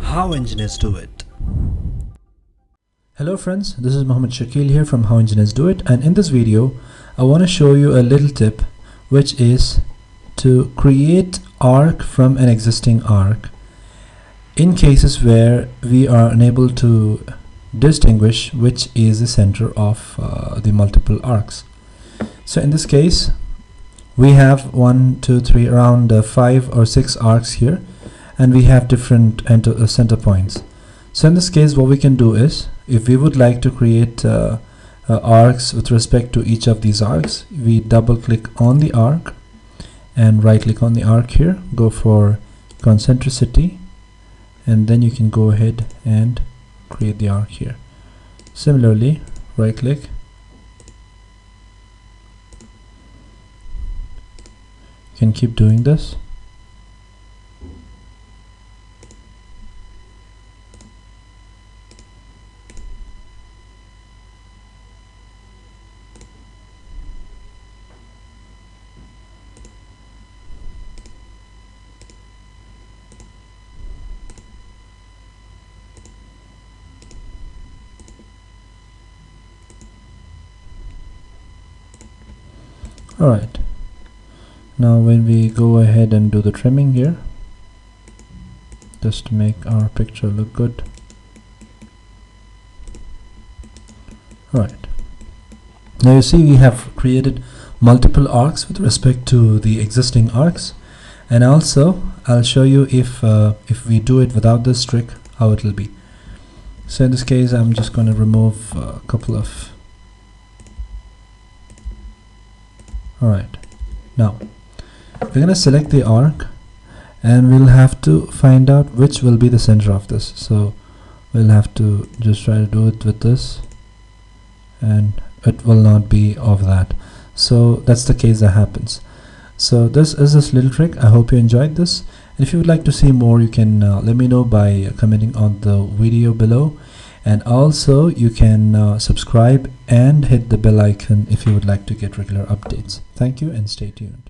How engineers do it. Hello friends, this is Mohammed Shakil here from How Engineers Do It, and in this video I want to show you a little tip, which is to create arc from an existing arc in cases where we are unable to distinguish which is the center of the multiple arcs. So in this case we have 1, 2, 3, around 5 or 6 arcs here, and we have different center points. So in this case what we can do is, if we would like to create arcs with respect to each of these arcs, we double click on the arc and right click on the arc here, go for concentricity, and then you can go ahead and create the arc here. Similarly, right click, you can keep doing this. Alright, now when we go ahead and do the trimming here, just to make our picture look good. Alright, now you see we have created multiple arcs with respect to the existing arcs, and also I'll show you if we do it without this trick, how it will be. So in this case I'm just going to remove a couple of. Alright, now we're going to select the arc and we'll have to find out which will be the center of this. So we'll have to just try to do it with this, and it will not be of that. So that's the case that happens. So this is this little trick. I hope you enjoyed this, and if you would like to see more, you can let me know by commenting on the video below. And also you can subscribe and hit the bell icon if you would like to get regular updates. Thank you and stay tuned.